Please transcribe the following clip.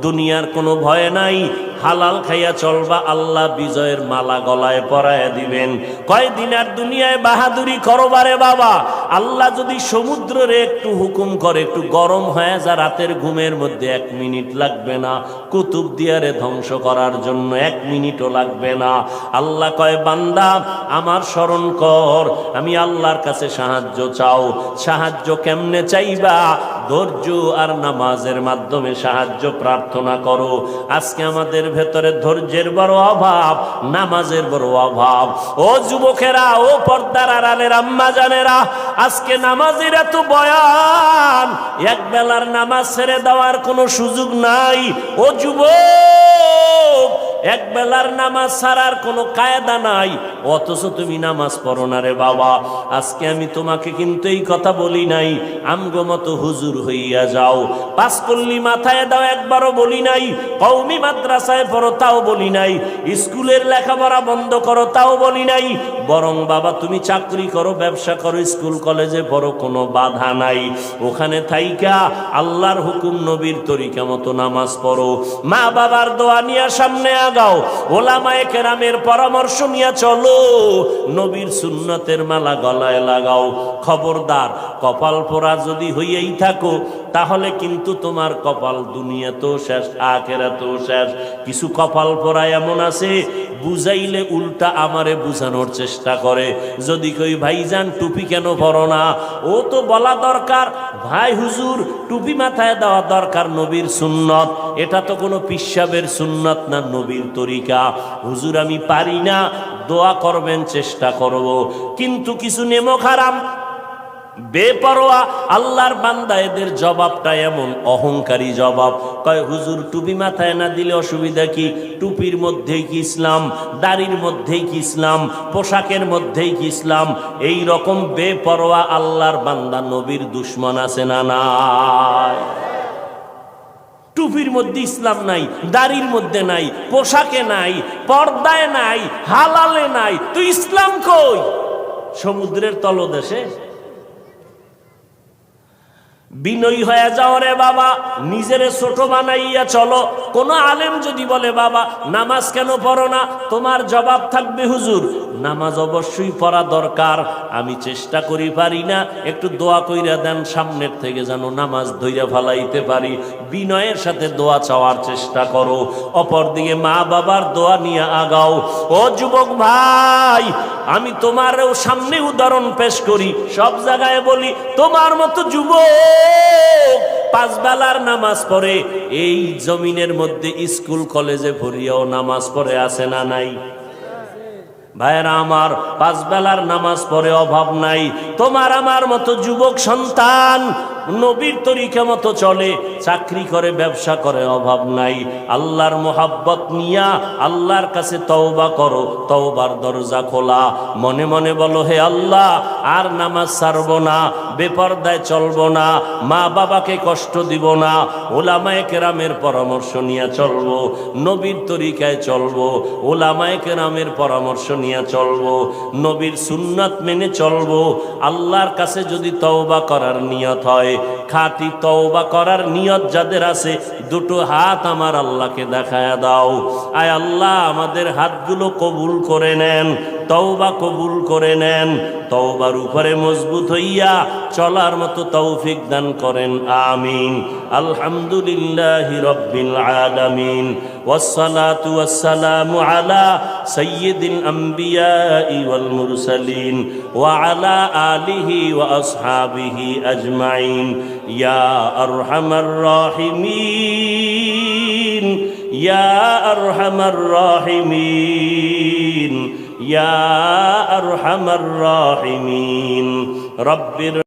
দুনিয়ার কোনো ভয় নাই, হালাল খাইয়া চলবা, আল্লাহ বিজয়ের মালা গলায় পরাইয়া দিবেন। কয়দিন আর দুনিয়ায় বাহাদুরি করবারে বাবা, আল্লাহ যদি সমুদ্রে একটু হুকুম করে একটু গরম হয়ে যা, রাতের ঘুমের মধ্যে 1 মিনিট লাগবে না, কুতুব দিয়ারে ধ্বংস করার জন্য 1 মিনিটও লাগবে না। আল্লাহ কয় বান্দা আমার স্মরণ কর, আমি আল্লাহর কাছে সাহায্য চাও। সাহায্য কেমনে চাইবা? ধৈর্য আর নামাজের মাধ্যমে সাহায্য প্রার্থনা করো। আজকে আমাদের ভেতরে ধৈর্যের বড় অভাব, নামাজের বড় অভাব। ও যুবকেরা, ও পর্দার আড়ালের আম্মা জানেরা, আজকে নামাজের এত বয়ান, এক বেলার নামাজ ছেড়ে দেওয়ার কোনো সুযোগ নাই। ও যুবক, এক বেলার নামাজ ছাড়ার কোনো কায়দা নাই, অথচ তুমি নামাজ পড়ো না রে বাবা। আজকে আমি তোমাকে কিন্তু এই কথা বলি নাই আমগো মতো হুজুর হইয়া যাও, পাঁচকল্লি মাথায় দাও একবারও বলি নাই, কওমি মাদ্রাসায় পড়ো তাও বলি নাই, স্কুলের লেখাপড়া বন্ধ করো তাও বলি নাই। বরং বাবা তুমি চাকরি করো, ব্যবসা করো, স্কুল কলেজে পড়ো, কোনো বাধা নাই। ওখানে থাইকা আল্লাহর হুকুম নবীর তরিকা মতো নামাজ পড়ো, মা বাবার দোয়া নিয়ে সামনে আগাও, ওলামায়ে কেরামের পরামর্শ নিয়ে চলো, নবীর সুন্নতের মালা গলায় লাগাও। খবরদার, কপাল পোড়া যদি হইয়াই থাকো তাহলে কিন্তু তোমার কপাল দুনিয়াতেও শেষ, আখিরাতেও শেষ। কিছু কপাল পোড়া এমন আছে, বুঝাইলে উল্টা আমারে বুঝানোর চেষ্টা করে। যদি কই ভাইজান টুপি কেন পরো না, ও তো বলা দরকার ভাই হুজুর টুপি মাথায় দেওয়া দরকার, নবীর সুন্নত। এটা তো কোনো পিসাবের সুন্নত না, নবীর তরিকা। হুজুর আমি পারি না, দোয়া করবেন, চেষ্টা করব। কিন্তু কিছু নেমক হারাম বেপরোয়া আল্লাহর বান্দা, এদের জবাবটা এমন অহংকারী জবাব। কয় হুজুর টুপি মাথায় না দিলে অসুবিধা কি? টুপির মধ্যেই কি ইসলাম? দাড়ির মধ্যেই কি ইসলাম? পোশাকের মধ্যেই কি ইসলাম? এই রকম বেপরোয়া আল্লাহর বান্দা নবীর দুশ্মন আছে না নাই? টুপির মধ্যে ইসলাম নাই, দাড়ির মধ্যে নাই, পোশাকে নাই, পর্দায় নাই, হালালে নাই, তো ইসলাম কই? সমুদ্রের তলদেশে। বিনয়ী হয়ে যাও রে বাবা, নিজেরে ছোট বানাইয়া চলো। কোন আলেম যদি বলে বাবা নামাজ কেন পড়ো না, তোমার জবাব থাকবে হুজুর নামাজ অবশ্যই পড়া দরকার, আমি চেষ্টা করি পারি না, একটু দোয়া কইরা দেন সামনের থেকে যেন নামাজ ধইরা ফালাইতে পারি। বিনয়ের সাথে দোয়া চাওয়ার চেষ্টা করো, অপরদিকে মা বাবার দোয়া নিয়ে আগাও। ও যুবক ভাই, আমি তোমারও সামনে উদাহরণ পেশ করি, সব জায়গায় বলি, তোমার মতো যুবক 5 বেলার নামাজ পড়ে, এই জমিনের মধ্যে স্কুল কলেজে পড়িয়াও নামাজ পড়ে আছে না নাই? ভাইরা আমার, 5 বেলার নামাজ পড়ে অভাব নাই। তোমার আমার মতো যুবক সন্তান নবীর তরিকা মতো চলে, চাকরি করে, ব্যবসা করে, অভাব নাই। আল্লাহর মোহাব্বত নিয়া আল্লাহর কাছে তওবা করো, তওবার দরজা খোলা। মনে মনে বলো, হে আল্লাহ আর নামাজ ছাড়বো না, বেপরদায় চলবো না, মা বাবাকে কষ্ট দিব না, ওলামায়ে কেরামের পরামর্শ নিয়ে চলবো, নবীর তরিকায় চলবো, ওলামায়ে কেরামের পরামর্শ নিয়ে চলবো, নবীর সুন্নাত মেনে চলবো। আল্লাহর কাছে যদি তওবা করার নিয়ত হয়, খাঁটি তওবা করার নিয়ত যাদের আছে, দুটো হাত আমার আল্লাহকে দেখায়া দাও। আয় আল্লাহ আমাদের হাতগুলো কবুল করে নেন, তওবা কবুল করে নেন, তওবার উপরে মজবুত হইয়া চলার মতো তৌফিক দান করেন, আমিন। আলহামদুলিল্লাহি রাব্বিল আলামিন, ওয়াসসালাতু ওয়াসসালামু আলা সাইয়্যিদিল আমবিয়াই ওয়াল মুরসালিন ওয়া আলা আলিহি ওয়া আসহাবিহি আজমাইন। ইয়া আরহামার রাহিমিন, ইয়া আরহামার রাহিমিন, ইয়া আরহামার রাহিমিন। রব্বির